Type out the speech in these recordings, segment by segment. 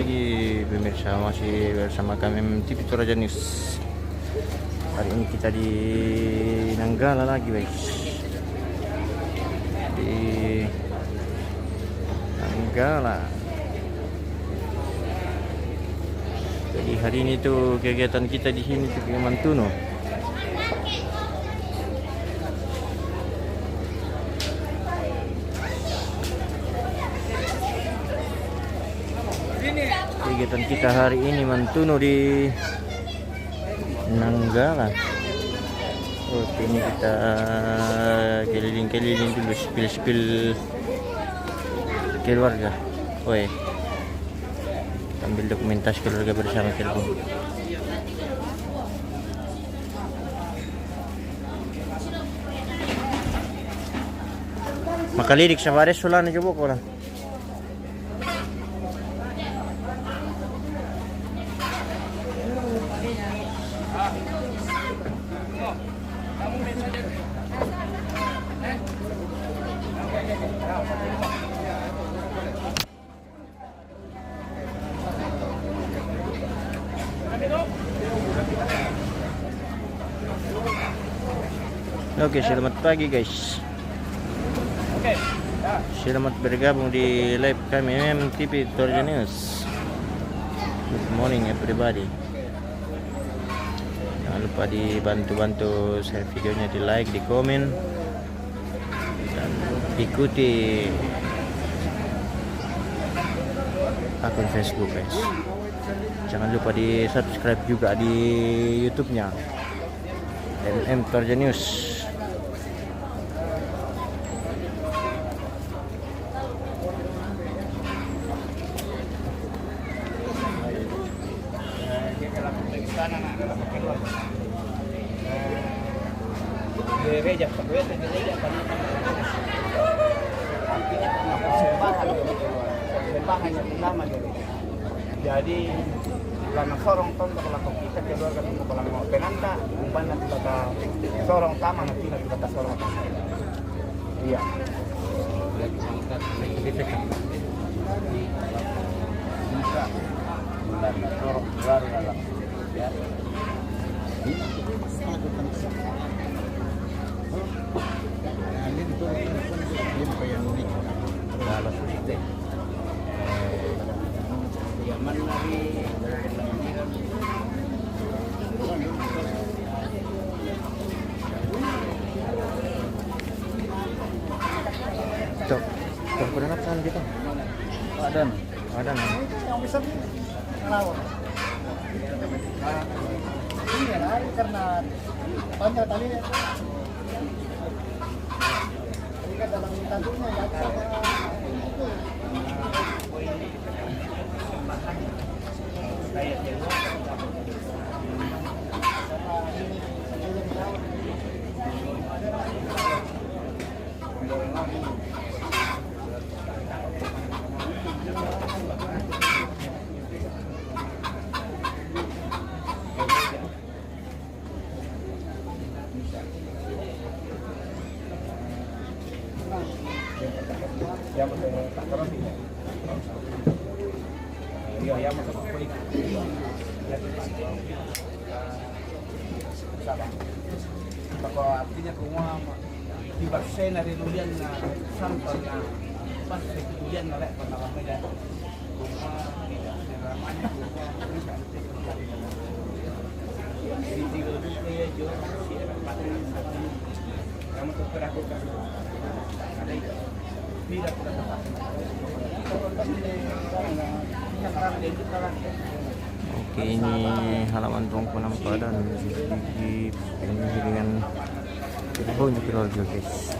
pagi pemirsa, masih bersama kami MTV Toraja News. Hari ini kita di Nanggala lagi guys, di Nanggala. Jadi hari ini tuh kegiatan kita di sini tuh Mantuno. Kegiatan kita hari ini Mantuno di Nanggala. Oh, ini kita keliling-keliling dulu, spill keluarga. Woi, ambil dokumentasi keluarga bersama telepon. Makalirik sa bares wala na jubok wala. Oke, selamat pagi guys. Selamat bergabung di live kami MTV Toraja News. Good morning everybody. Jangan lupa dibantu share videonya, di like, di komen, dan ikuti akun Facebook guys. Jangan lupa di subscribe juga di YouTube-nya Toraja News. Jadi karena sorong ton kalau kita keluarga itu kalau mau penanda umpan nanti kata sorong tama nanti kata sorong tama. Iya. Bisa. Sorong keluar dalam. Ya. Cok, berapa tahun kita? Ada. Yang bisa ngelawan. Ini lari karena panjang tali. Ini kan dalam tanduknya ya. Bahwa artinya semua di Barcelona di Lulian na sampel na pas di Lulian na lek panawang medan semua tidak ramanya semua di tiga dia jual si kamu tuh perakukan ada itu tidak Oke, ini halaman Tongko Nampadan di dengan telepon keluarga guys.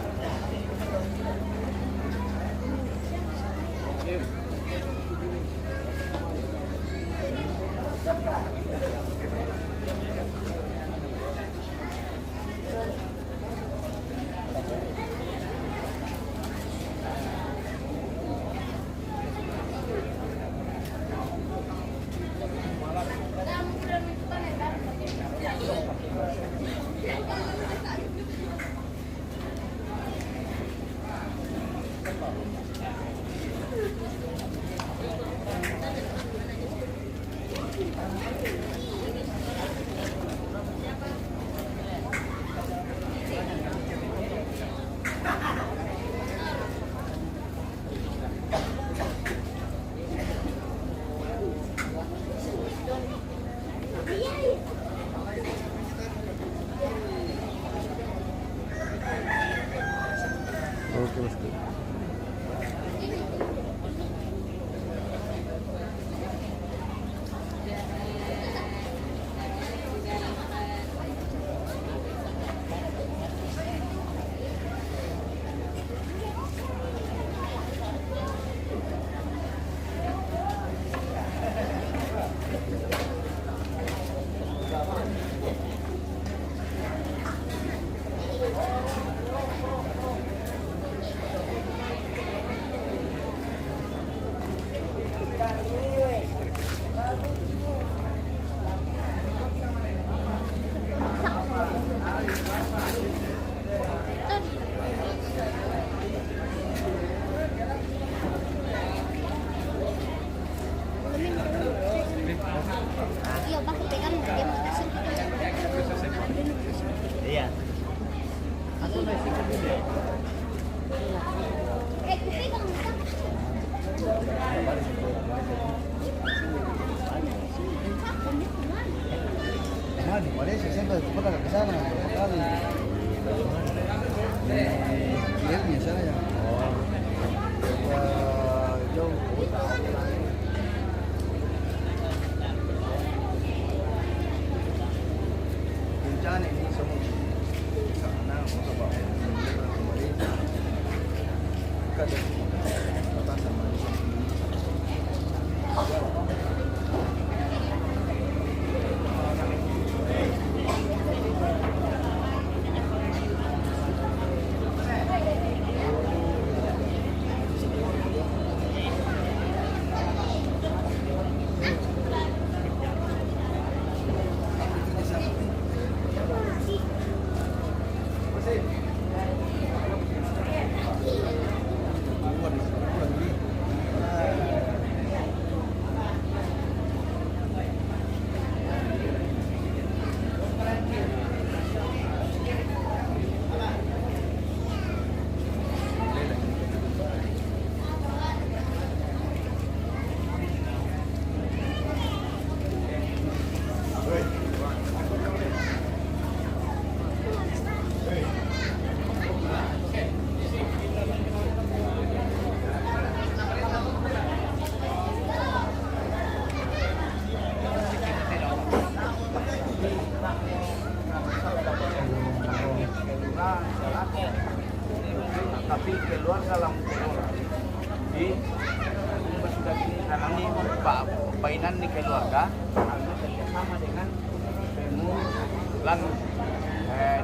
Oke bosku. Iya, Pak, pegang dia mau kasih. Iya. Pegang. Di Malaysia saya pernah ke sana beberapa kali. Di sana ya. Jauh. Bencana ini semua di sana untuk bawa ke Malaysia. Kada kata sama di sini. Tapi keluar dalam keluar di sudah gini karena ini painan di keluarga karena kerjasama dengan Pemu dan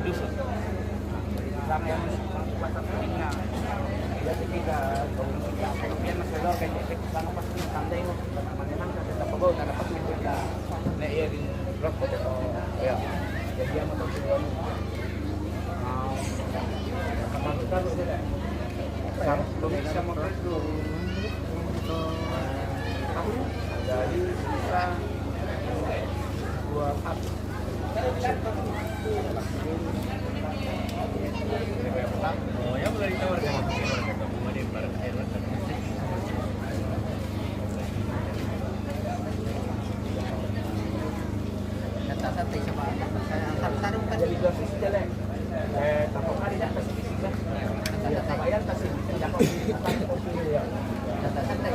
dusun. Karena yang pasar pentingnya jadi kita kemudian masalah kayak sana pasti santai kok memang kita bawa karena pasti kita ya di rokok atau ya jadi yang mau tujuan bisa motor dulu jadi bisa dua up Oh, ya boleh ditawarkan. Kata santai sama sarung kan jadi dosis jelek tanpa hari dah kasih bisik kata bayar kasih dapat ya kata santai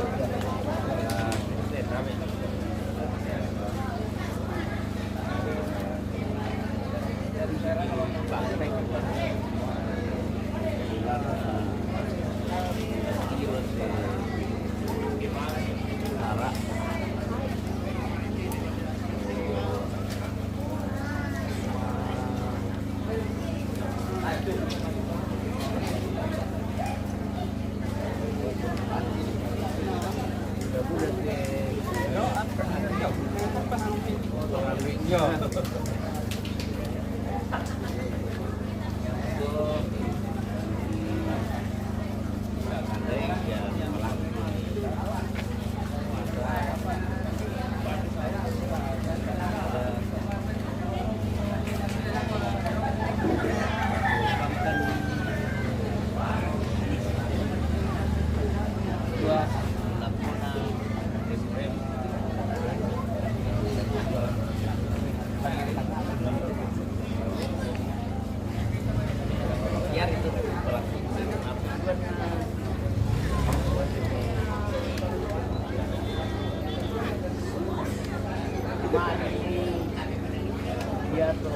dia tuh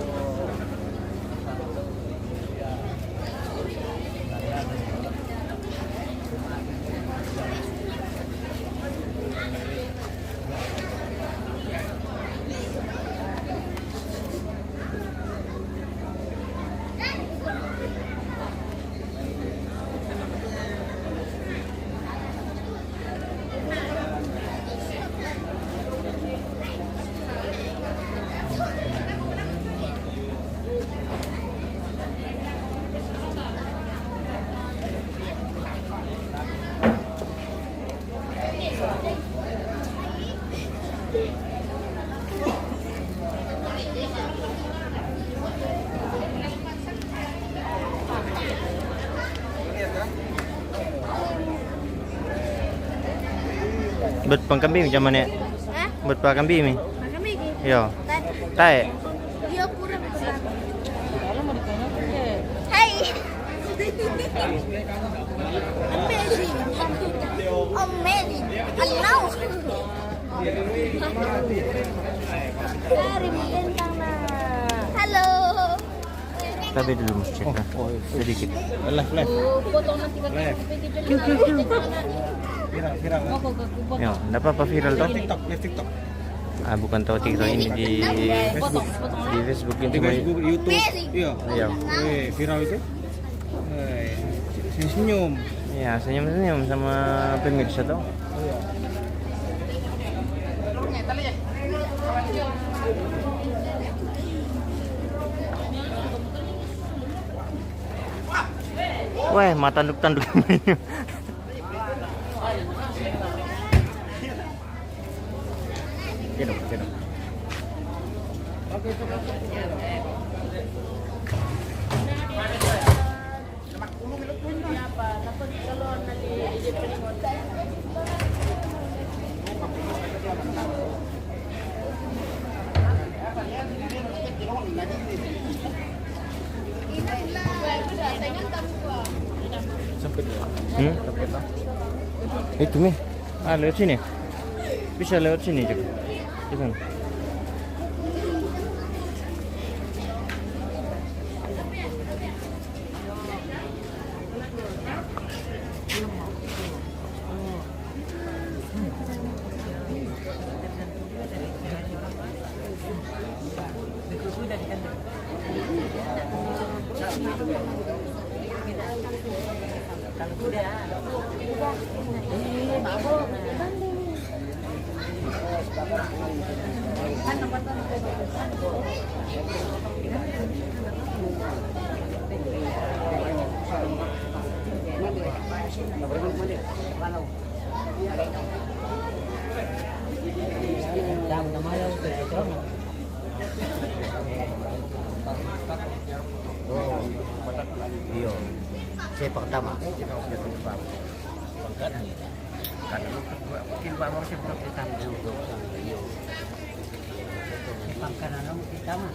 Bật bằng cam bim cho mà nè. Hah? Bật bằng cam bim mi. Makan Megi? Yo. Tay. Tai. Dia kurang kurang. Hai. Amazing. Amazing. Hello. Dari bintang na. Halo. Tabi dulu mas cek. Sedikit. Potong nanti Viral. Yo, enggak apa-apa viral toh. TikTok. Ah, bukan tahu TikTok ini di Facebook. di Facebook Di itu. Facebook, YouTube. Iya. Iya. Viral itu. Senyum. Iya, senyum-senyum sama pemirsa toh. Wah, mata tanduk-tanduk namanya. Cedok. Itu mi. Ah, lewat sini. Bisa lewat sini juga. Jangan. Iya. Saya pertama. Karena mungkin Pak Mor sebelum kita dulu. Pangkalan kita mah.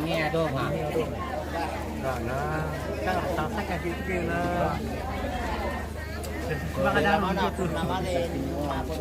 Nghe đâu hả? Rồi nó tao sách cái kia nó Baka dalam gitu. Nama deh, aku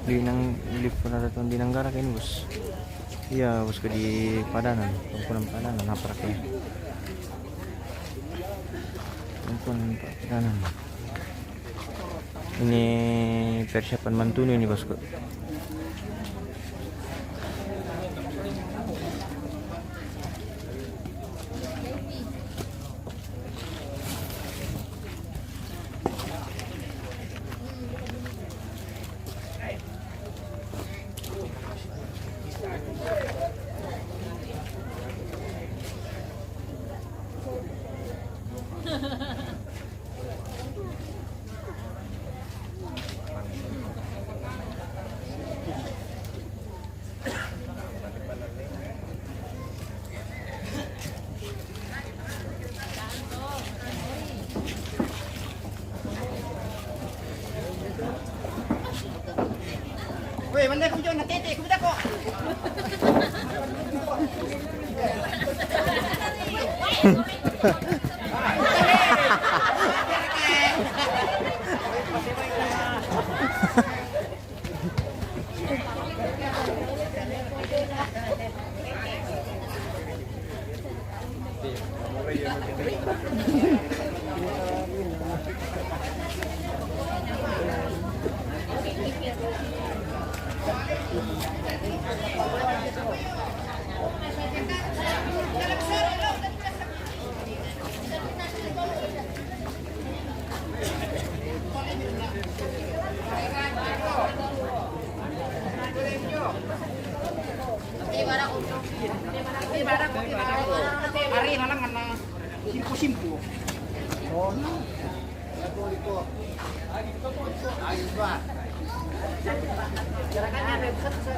bilang lift pernah datang di Nanggara kan bos. Iya bos, ke di Padanan, Tumpunan Padanan napraknya. Tumpunan Padanan. Ini persiapan mantuni ini bosku. Weh, mana kamu jangan tete, kamu tak kok. Ari nalang kana simpu-simpu. Oh. Gerakannya ada besar saya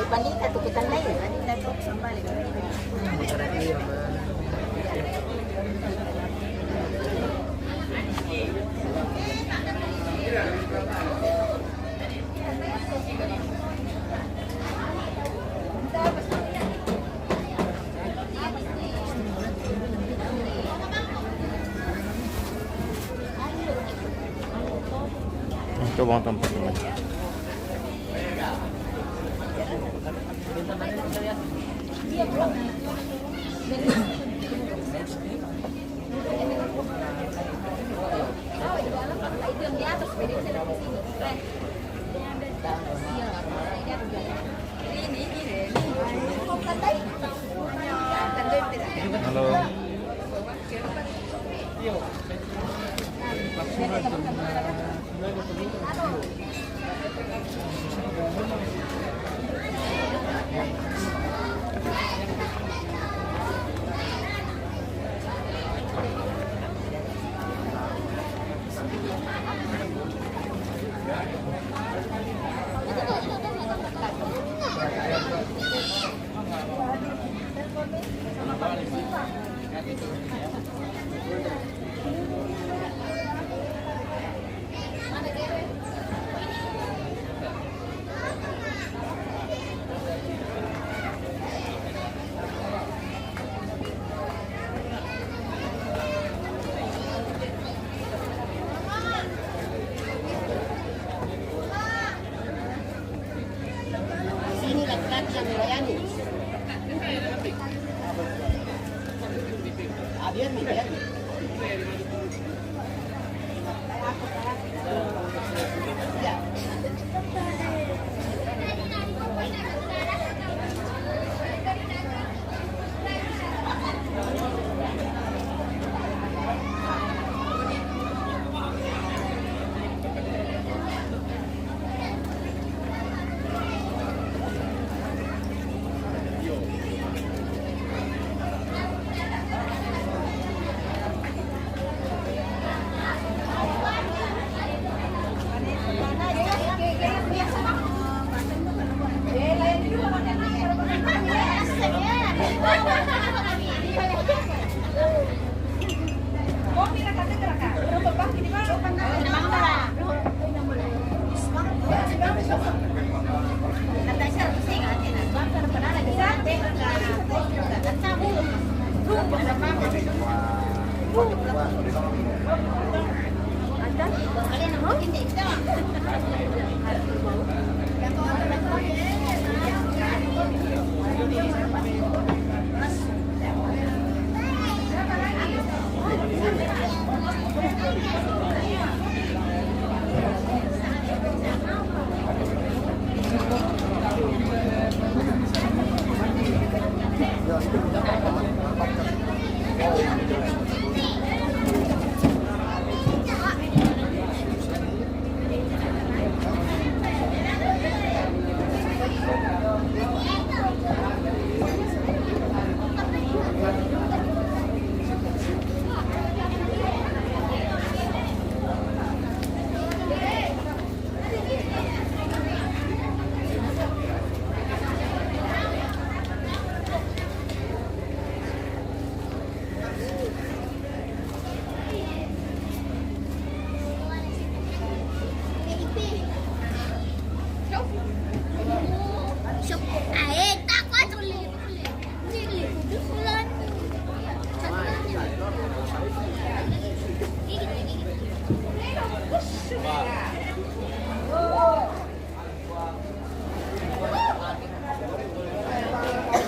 Pandita tuh kita lain, pandita tuh sambal. Coba ang tempat naman. Halo. Sini laki-laki yang melayani. Biar nih, biar nih. Ya.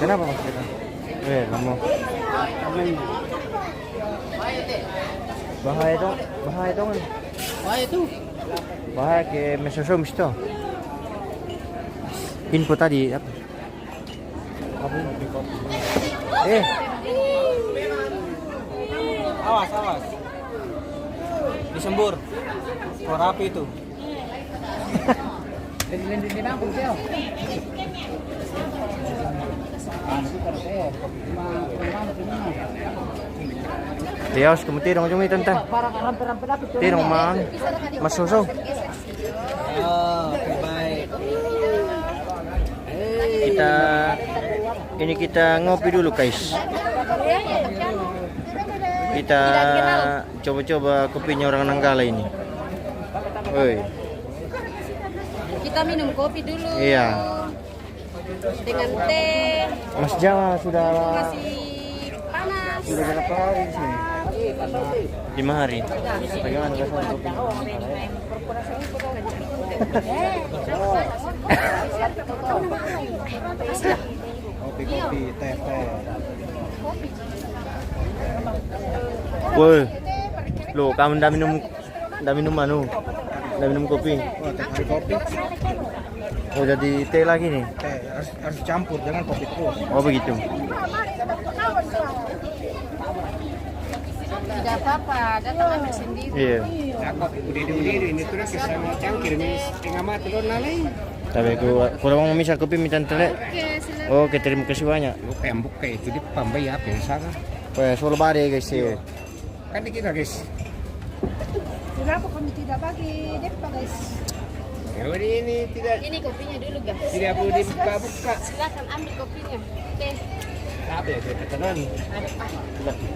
Kenapa mas kita? Kamu. Bahaya dong, bahaya dong. Bahaya tuh. Bahaya kayak mesosom itu. Info tadi apa? Awas, awas. Disembur. Suara api itu. Din aku Teo. Dios, kamu tirong cuma tentang. Tirong mang, masuso. Oh, oke baik. Hey. Ini kita ngopi dulu guys. Kita coba-coba kopinya orang Nanggala ini. Woi. Kita minum kopi dulu. Iya. Dengan teh. Mas Jawa sudah Masih panas. sudah berapa hari di sini? 5 hari. Bagaimana rasanya kopi? Kopi, teh. Woi. Loh, kamu udah minum anu? Udah minum kopi? Oh, teh hari kopi. Oh, jadi teh lagi nih. Teh harus campur, jangan kopi terus. Oh, begitu. Tidak apa-apa, datang ambil sendiri. Iya. Ini terus sama cangkir ini setengah mati lo nalai. Tapi kalau mau misal kopi minta telek. Oke, silakan. Oke, terima kasih banyak. Lu pembuk kayak itu di Pambay ya biasa kan. Wah, solo bade guys ya. Kan kita guys. Kenapa kami tidak bagi depa guys? Kalau ini tidak Ini kopinya dulu guys. tidak perlu dibuka-buka. Silakan ambil kopinya. Oke. Apa ya ketenan?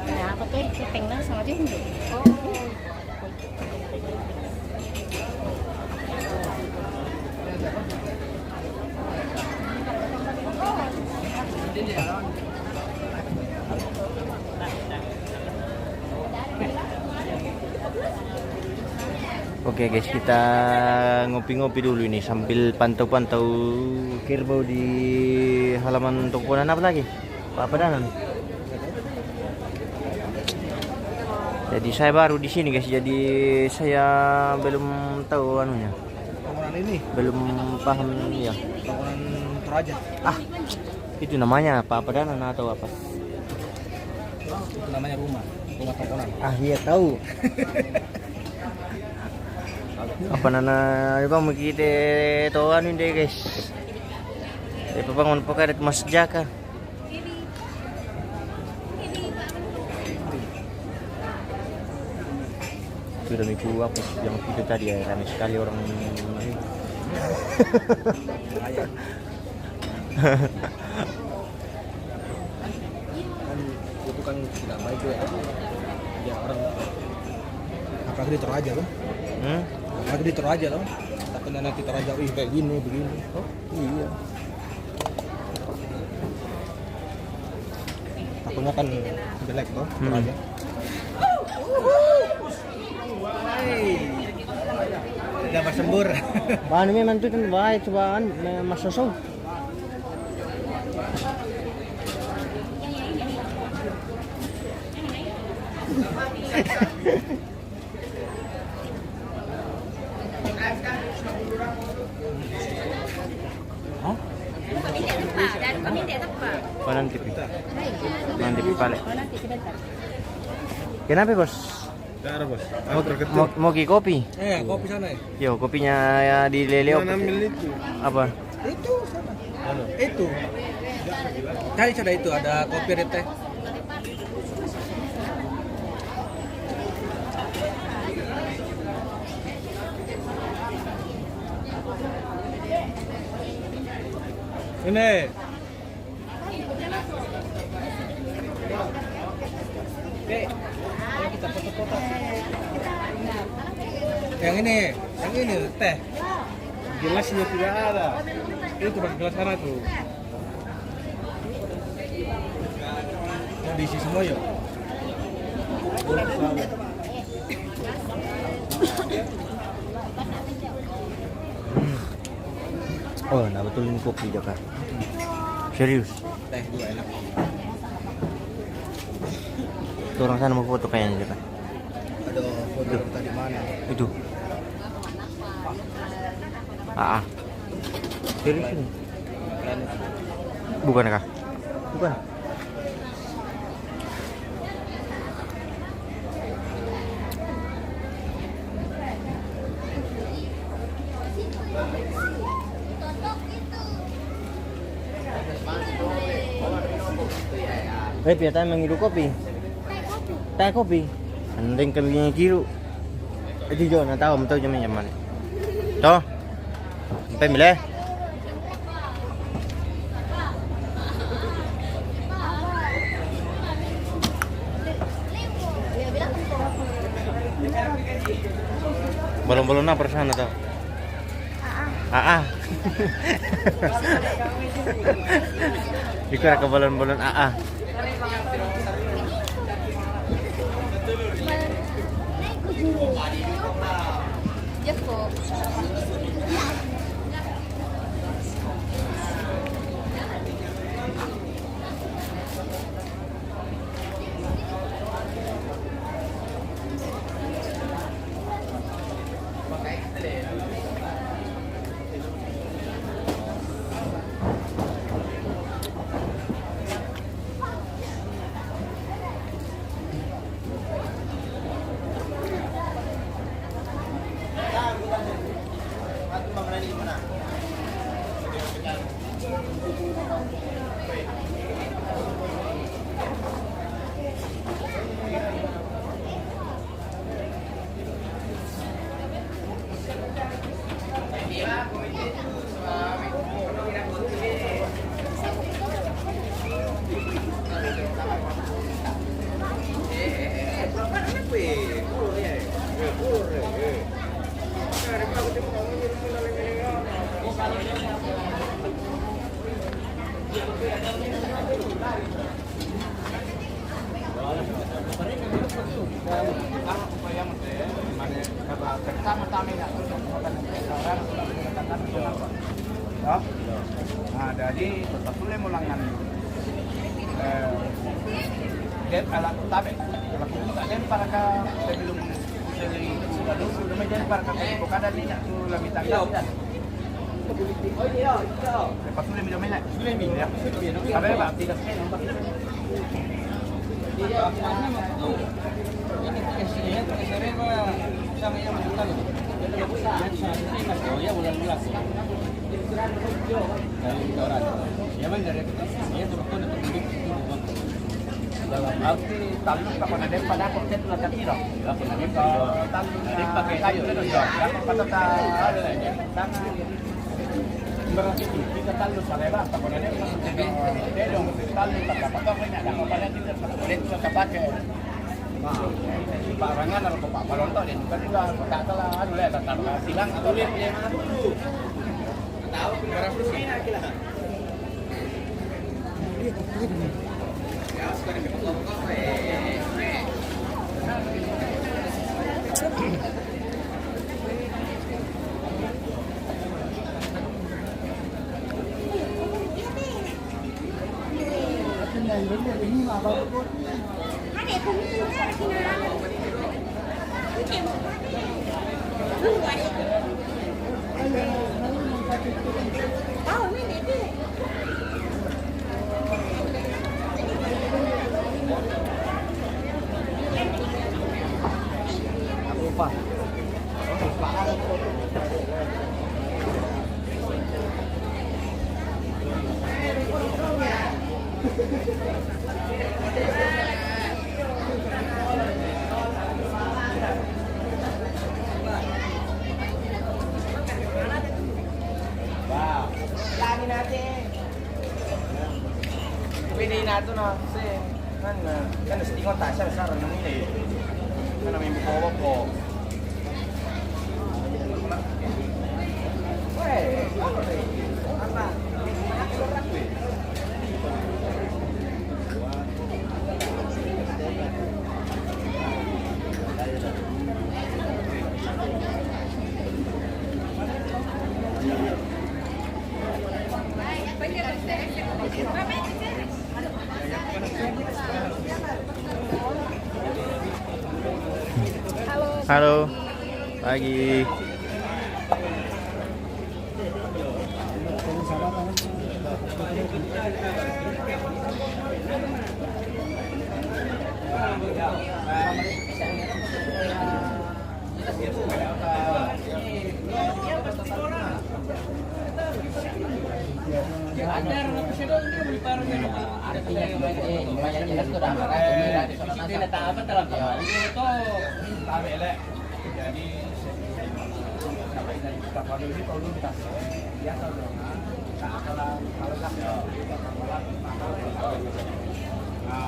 Nah, apa tuh ketengah sama dia? Oh. Oke guys, kita ngopi-ngopi dulu ini sambil pantau-pantau kerbau di halaman toko dan apa lagi? Apa danan? Jadi saya baru di sini guys, jadi saya belum tahu anunya, Bangunan ini, belum paham ya. bangunan Toraja. Itu namanya apa danan atau apa? Itu namanya rumah tongkonan. Iya tahu. Apa nana bang kita tahu anu deh guys. Bangun pokoknya Mas Jaka. Sudah miku apa yang itu tadi ya, ramai sekali orang ini. Kan itu kan tidak baik ya. Ya orang apalagi di Toraja loh. Apalagi di Toraja loh. Tapi nanti Toraja kayak gini begini. Oh iya. Apanya kan jelek tuh Toraja. Tidak bersembur. Bahan memang itu kan baik cobaan Mas Soso. Nanti balik. Kenapa bos? Cara bos. Mau kopi? Kopi sana ya. Yo, kopinya ya di Leleo. itu. Apa? Itu sana. Itu. Tadi sudah itu ada kopi ada teh. Ini. Kita foto-foto. Yang ini teh. Gelasnya tidak ada. Itu pakai gelas sana tuh. Mau diisi semua ya? Oh, nah betul ini kopi Jaka. Serius. Teh juga enak. Tuh orang sana mau foto kayaknya Jaka. Ada foto kita di mana? Itu. Serius ini. Bukan kah? Bukan. Piata mengiru kopi. Teh kopi. Andeng kalinya kiru. Itu jo na tahu tahu jaman jaman. Toh. Sampai milih. Balon-balon apa di sana tuh? AA. Dikira ke balon-balon AA. Jeko. Nah, jadi tetap boleh mulangan. Dia alat tabe. Kalau kita dan para ka sebelum dari lalu sudah menjadi para ka kada ni nak tu lami tangga. Oh iya, iya. Lepas tu minum minyak. Minum ya. Ada apa? Tidak saya nampak. Iya, ini kesini kesini sama yang mental. Ya bulan-bulan. Yaman dari dia betul dalam arti taluk kapan ada pada konten tu nak kira. Kapan ada taluk ada pakai kayu tu ya. Kapan kata ada ni. Tangan berarti kita taluk saleba kapan ada dia dong taluk tak apa banyak dah kapan kita boleh tu tak pakai. Pak Rangan atau Pak Balonto dia juga juga tak salah anu lah tak silang atau lihat dia mana dulu. Tahu berapa sih nak kira. Ya sekarang kita ngomong pwede nato na kasi kan stingon ta siya sa nang ini kan namin buko ko apa Halo, pagi.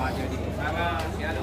Jadi sana si ada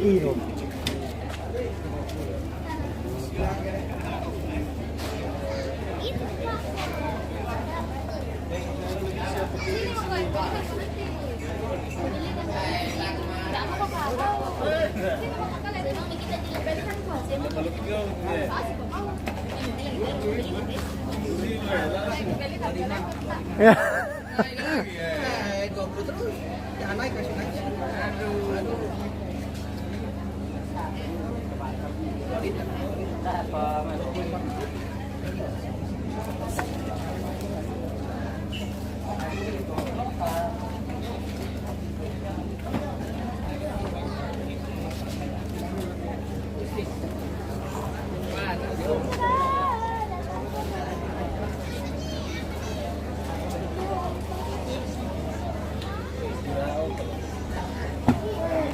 Iro. Ya. Goblok terus. Jangan naik kasih naik. Aduh.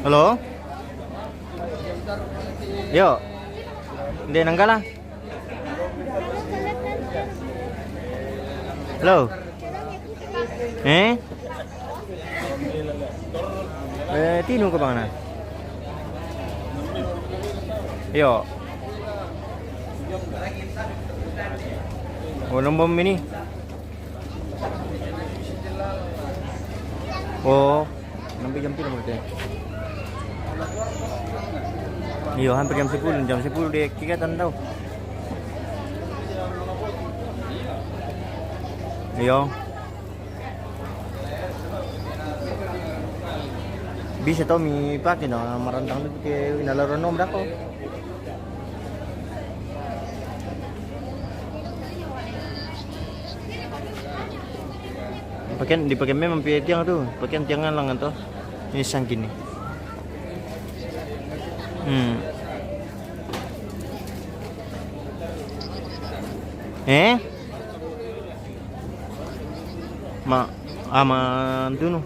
Halo? Yo. Hindi nanggala. Halo? Tino ka ba na? Yo. Walang bom ini. Oh, nampi jam pila mo ito. Iyo, hampir jam 10 dia kegiatan tau. Iyo. Bisa tau mi pakai no marantang itu ke inalaran nom dako. Dipakai memang tiang tuh, pakaian tiangan lang to. Ini sang gini. Aman tuh no.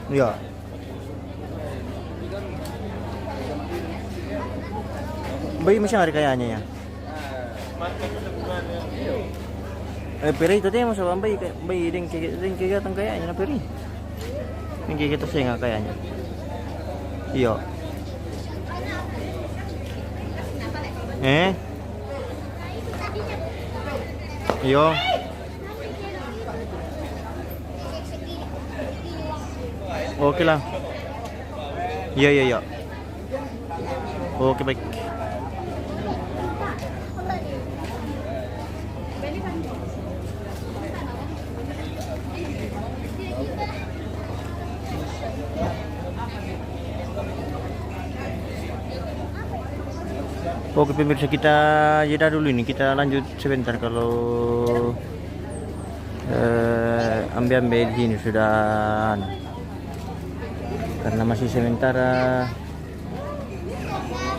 Ya. Bayi masih hari kayaknya ya. Peri itu teh masuk bayi ding kegiatan kayaknya peri. Ini kita sih nggak kayaknya. Iya. Iya. Oke lah. Iya. Oke baik. Oke pemirsa, kita jeda dulu ini, kita lanjut sebentar kalau ambil di sini sudah karena masih sementara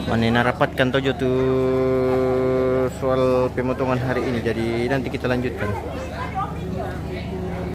mana rapatkan tojo tuh soal pemotongan hari ini, jadi nanti kita lanjutkan.